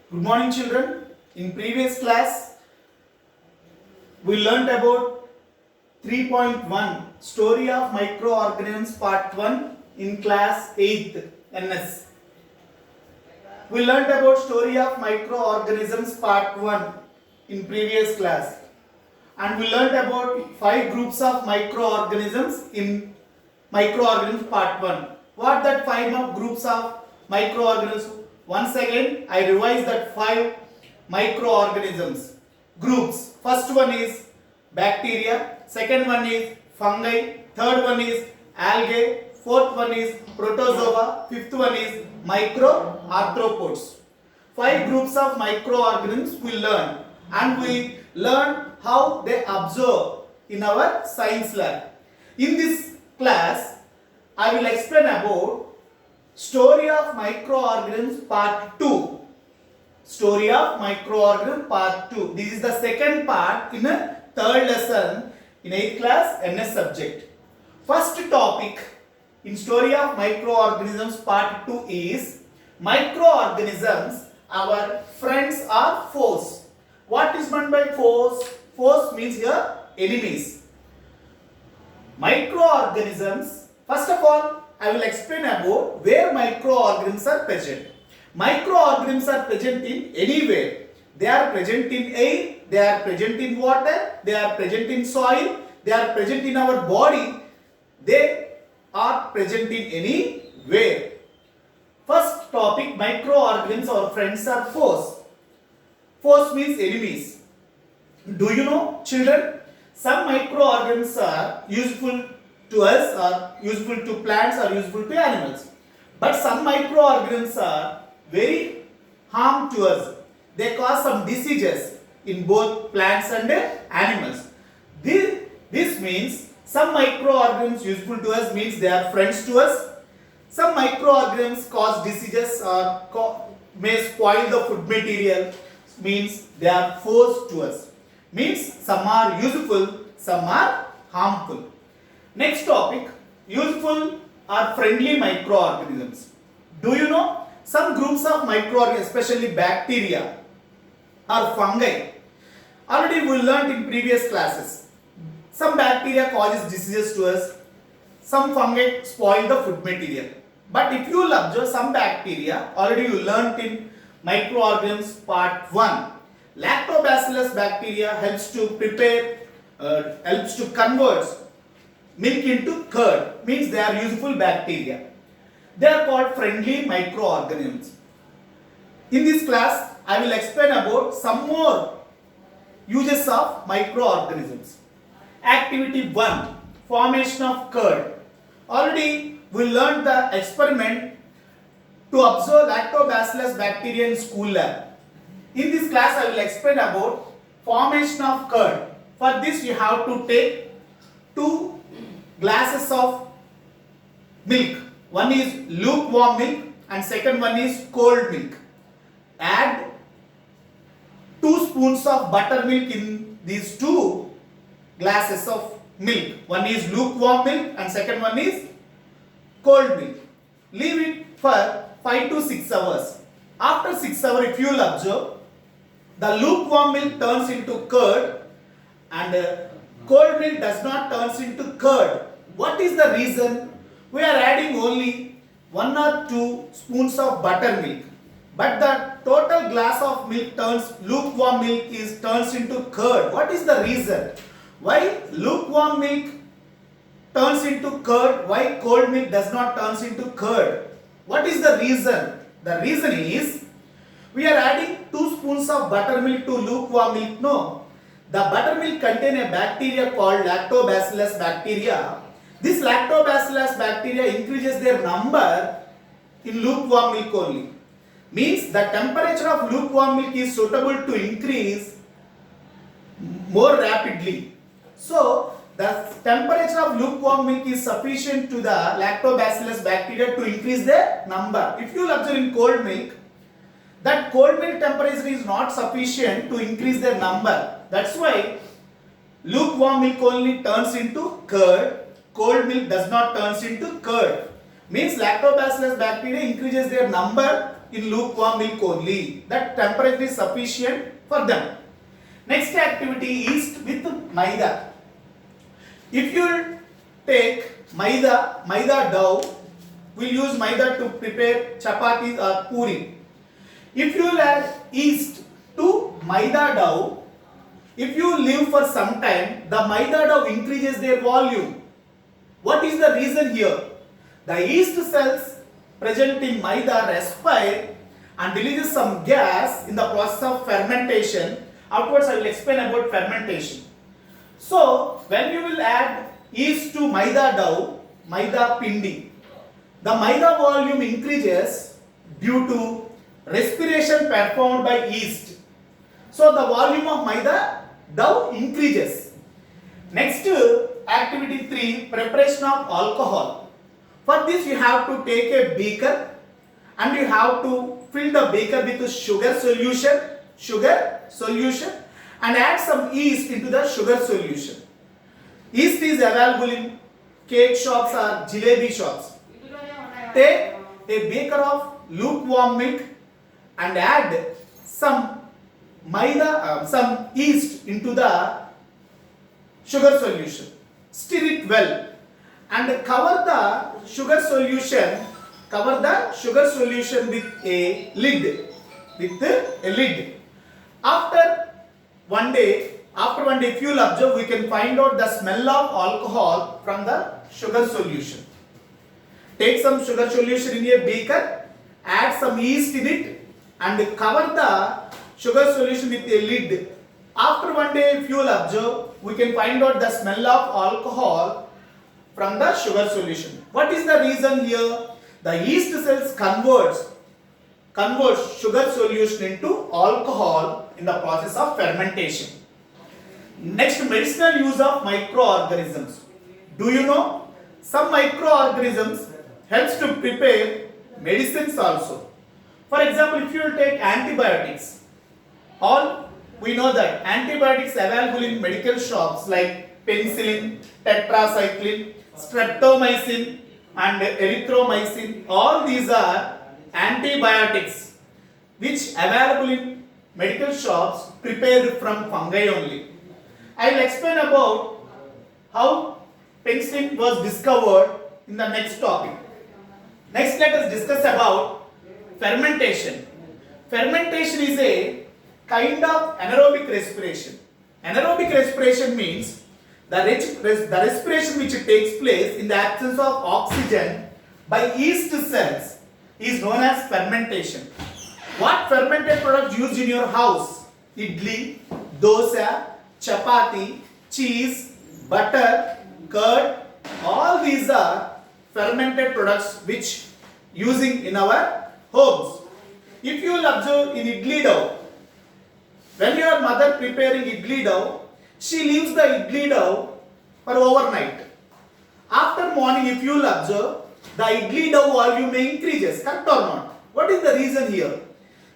Good morning, children. In previous class, we learnt about 3.1 Story of Microorganisms Part 1 in class 8th NS. We learnt about Story of Microorganisms Part 1 in previous class, and we learnt about 5 groups of microorganisms in Microorganisms Part 1. What that 5 groups of microorganisms? Once again, I revise that 5 microorganisms groups. First one is bacteria, second one is fungi, third one is algae, fourth one is protozoa, fifth one is microarthropods. 5 groups of microorganisms we learn, and we learn how they absorb in our science lab. In this class, I will explain about Story of Microorganisms Part 2. Story of Microorganisms Part 2. This is the second part in a third lesson in 8th class NS subject. First topic in Story of Microorganisms Part 2 is microorganisms, our friends or foes. What is meant by foes? Foes means here enemies. Microorganisms, first of all, I will explain about where microorganisms are present. Microorganisms are present in anywhere. They are present in air, they are present in water, they are present in soil, they are present in our body. They are present in anywhere. First topic, microorganisms, our friends or foes. Foes means enemies. Do you know, children? Some microorganisms are useful to us, or useful to plants, or useful to animals. But some microorganisms are very harm to us. They cause some diseases in both plants and animals. This means some microorganisms useful to us means they are friends to us. Some microorganisms cause diseases or may spoil the food material, means they are foes to us. Means some are useful, some are harmful. Next topic, useful or friendly microorganisms. Do you know some groups of microorganisms, especially bacteria or fungi? Already we learned in previous classes. Some bacteria causes diseases to us. Some fungi spoil the food material. But if you will observe some bacteria, already you learned in microorganisms part 1. Lactobacillus bacteria helps to prepare, helps to convert milk into curd, means they are useful bacteria. They are called friendly microorganisms. In this class, I will explain about some more uses of microorganisms. Activity 1, formation of curd. Already we learned the experiment to observe lactobacillus bacteria in school lab. In this class, I will explain about formation of curd. For this, you have to take 2 glasses of milk. One is lukewarm milk and second one is cold milk. Add 2 spoons of buttermilk in these 2 glasses of milk. One is lukewarm milk and second one is cold milk. Leave it for 5 to 6 hours. After 6 hours, if you will observe, the lukewarm milk turns into curd and cold milk does not turn into curd. What is the reason? We are adding only 1 or 2 spoons of buttermilk, but the total glass of milk turns, lukewarm milk turns into curd. What is the reason? Why lukewarm milk turns into curd? Why cold milk does not turn into curd? What is the reason? The reason is we are adding 2 spoons of buttermilk to lukewarm milk. No. The buttermilk contains a bacteria called lactobacillus bacteria. This lactobacillus bacteria increases their number in lukewarm milk only. Means the temperature of lukewarm milk is suitable to increase more rapidly. So the temperature of lukewarm milk is sufficient to the lactobacillus bacteria to increase their number. If you will observe in cold milk, that cold milk temperature is not sufficient to increase their number. That's why lukewarm milk only turns into curd, cold milk does not turn into curd. Means lactobacillus bacteria increases their number in lukewarm milk only. That temperature is sufficient for them. Next activity, yeast with maida. If you take maida dough, we'll use maida to prepare chapatis or puri. If you add yeast to maida dough, if you leave for some time, the maida dough increases their volume. What is the reason here? The yeast cells present in maida respire and releases some gas in the process of fermentation. Afterwards, I will explain about fermentation. So, when you will add yeast to maida dough, maida pindi, the maida volume increases due to respiration performed by yeast. So, the volume of maida dough increases. Next, activity 3, preparation of alcohol. For this, you have to take a beaker and you have to fill the beaker with sugar solution and add some yeast into the sugar solution. Yeast is available in cake shops or jalebi shops. Take a beaker of lukewarm milk and add some some yeast into the sugar solution. Stir it well and cover the sugar solution with a lid. After one day, if you will observe, we can find out the smell of alcohol from the sugar solution. Take some sugar solution in a beaker, add some yeast in it and cover the sugar solution with a lid. After one day, if you will observe, we can find out the smell of alcohol from the sugar solution. What is the reason here? The yeast cells converts sugar solution into alcohol in the process of fermentation. Next, medicinal use of microorganisms. Do you know? Some microorganisms helps to prepare medicines also. For example, if you will take antibiotics, all we know that antibiotics available in medical shops like penicillin, tetracycline, streptomycin and erythromycin, all these are antibiotics which available in medical shops prepared from fungi only. I will explain about how penicillin was discovered in the next topic. Next, let us discuss about fermentation. Fermentation is a kind of anaerobic respiration. Anaerobic respiration means the respiration which takes place in the absence of oxygen by yeast cells is known as fermentation. What fermented products used in your house? Idli, dosa, chapati, cheese, butter, curd, all these are fermented products which using in our homes. If you will observe in idli dough, when your mother preparing idli dough, she leaves the idli dough for overnight. After morning, if you will observe, the idli dough volume may increases, correct or not? What is the reason here?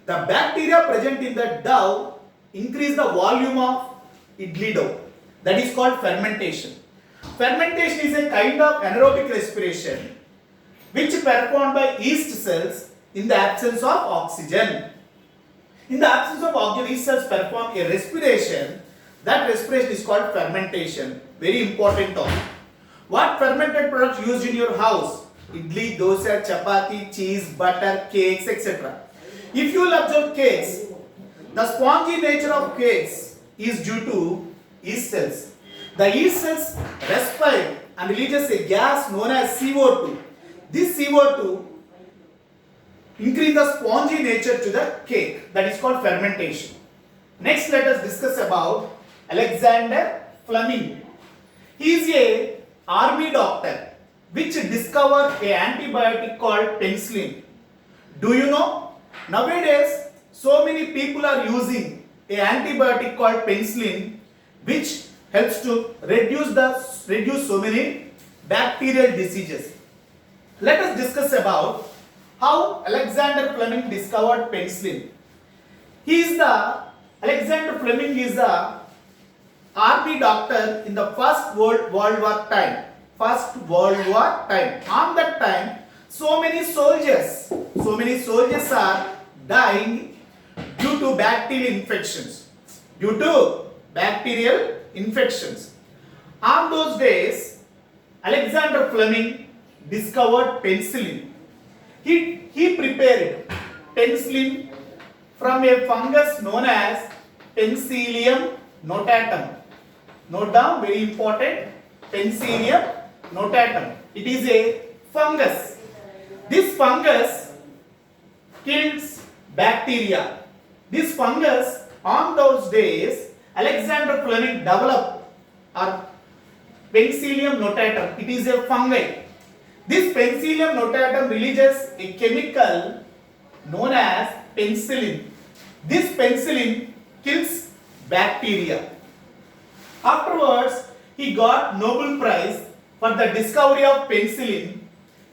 The bacteria present in the dough increase the volume of idli dough. That is called fermentation. Fermentation is a kind of anaerobic respiration which is performed by yeast cells in the absence of oxygen. In the absence of oxygen, yeast cells perform a respiration. That respiration is called fermentation. Very important topic. What fermented products used in your house? Idli, dosa, chapati, cheese, butter, cakes, etc. If you will observe cakes, the spongy nature of cakes is due to yeast cells. The yeast cells respire and releases a gas known as CO2. This CO2 increases the spongy nature to the cake. That is called fermentation. Next, let us discuss about Alexander Fleming. He is a army doctor which discovered a antibiotic called penicillin. Do you know? Nowadays, so many people are using a antibiotic called penicillin which helps to reduce so many bacterial diseases. Let us discuss about how Alexander Fleming discovered penicillin. Alexander Fleming is the army doctor in the First World War time. On that time, So many soldiers are dying due to bacterial infections. Due to bacterial infections. On those days, Alexander Fleming discovered penicillin. He prepared penicillin from a fungus known as Penicillium notatum. Note down, very important, Penicillium notatum. It is a fungus. This fungus kills bacteria. This fungus, on those days, Alexander Fleming developed Penicillium notatum. It is a fungi. This Penicillium notatum releases a chemical known as penicillin. This penicillin kills bacteria. Afterwards, he got Nobel Prize for the discovery of penicillin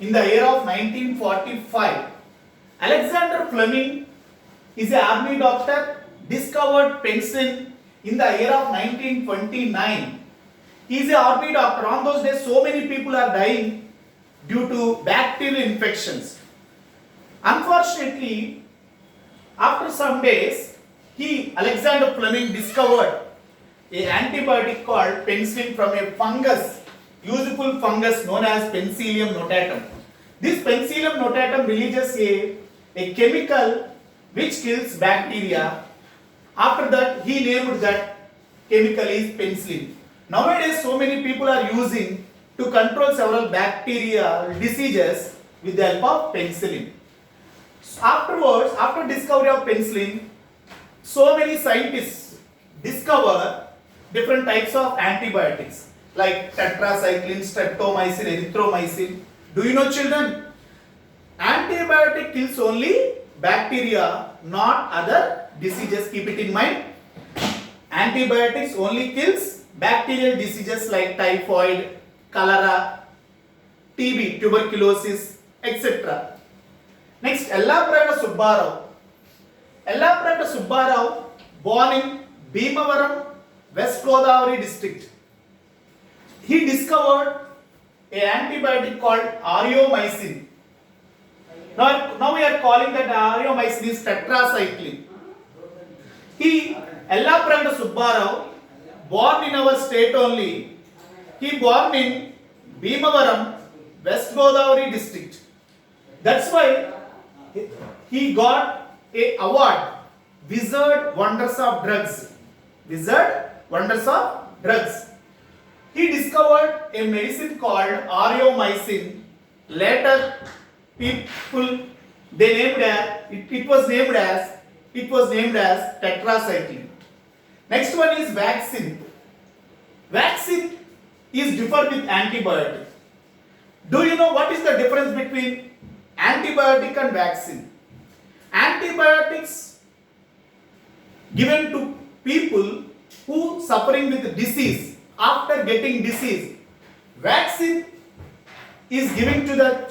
in the year of 1945. Alexander Fleming is an army doctor, discovered penicillin in the year of 1929. He is an army doctor. On those days, so many people are dying due to bacterial infections. Unfortunately, after some days, Alexander Fleming discovered an antibiotic called penicillin from a fungus, useful fungus known as Penicillium notatum. This Penicillium notatum releases a chemical which kills bacteria. After that, he named that chemical is penicillin. Nowadays, so many people are using to control several bacterial diseases with the help of penicillin. Afterwards, after discovery of penicillin, so many scientists discover different types of antibiotics like tetracycline, streptomycin, erythromycin. Do you know, children? Antibiotic kills only bacteria, not other diseases. Keep it in mind. Antibiotics only kills bacterial diseases like typhoid, cholera, TB, tuberculosis, etc. Next, Yellapurata Subbarao. Yellapurata Subbarao, born in Bhimavaram, West Godavari district. He discovered an antibiotic called aureomycin. Now we are calling that aureomycin is tetracycline. Yellapurata Subbarao, born in our state only. He born in Bhimavaram, West Godavari district. That's why he got a award, Wizard Wonders of Drugs. Wizard Wonders of Drugs. He discovered a medicine called aureomycin. Later, people it was named as tetracycline. Next one is vaccine. Vaccine is different with antibiotic. Do you know what is the difference between antibiotic and vaccine? Antibiotics given to people who suffering with disease after getting disease. Vaccine is given to the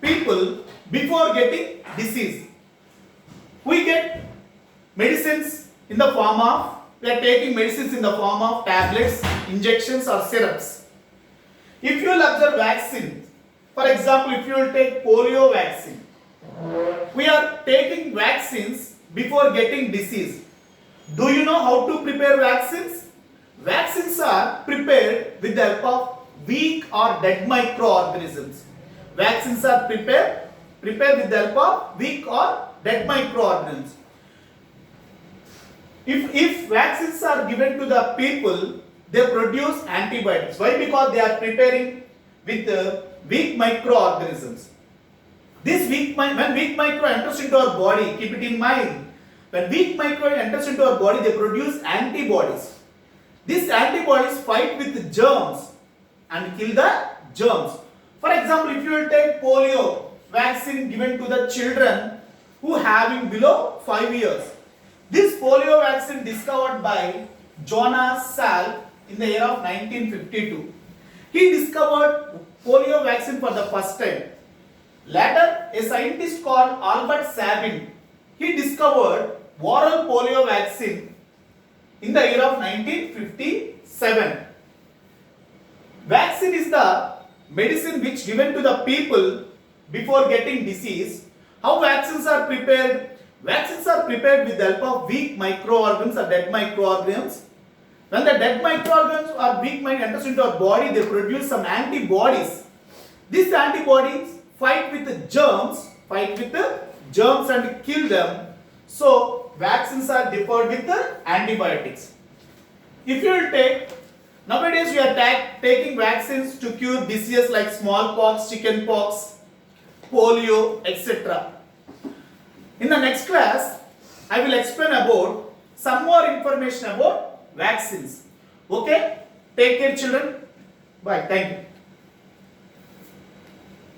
people before getting disease. We get medicines in the form of, we are taking medicines in the form of tablets, injections or syrups. If you will observe vaccine, for example, if you will take polio vaccine, we are taking vaccines before getting disease. Do you know how to prepare vaccines? Vaccines are prepared with the help of weak or dead microorganisms. Vaccines are prepared with the help of weak or dead microorganisms. If vaccines are given to the people, they produce antibiotics. Why? Because they are preparing with weak microorganisms. When weak micro enters into our body, keep it in mind, when weak micro enters into our body, they produce antibodies. These antibodies fight with germs and kill the germs. For example, if you will take polio vaccine given to the children who having below 5 years. This polio vaccine discovered by Jonas Salk in the year of 1952. He discovered polio vaccine for the first time. Later, a scientist called Albert Sabin, he discovered oral polio vaccine in the year of 1957. Vaccine is the medicine which given to the people before getting disease. How vaccines are prepared? Vaccines are prepared with the help of weak microorganisms or dead microorganisms. When the dead microorganisms or weak microorganisms enters into our body, they produce some antibodies. These antibodies fight with the germs and kill them. So vaccines are differed with the antibiotics. If you will take, nowadays we are taking vaccines to cure diseases like smallpox, chickenpox, polio, etc. In the next class, I will explain about some more information about vaccines. Okay? Take care, children. Bye. Thank you.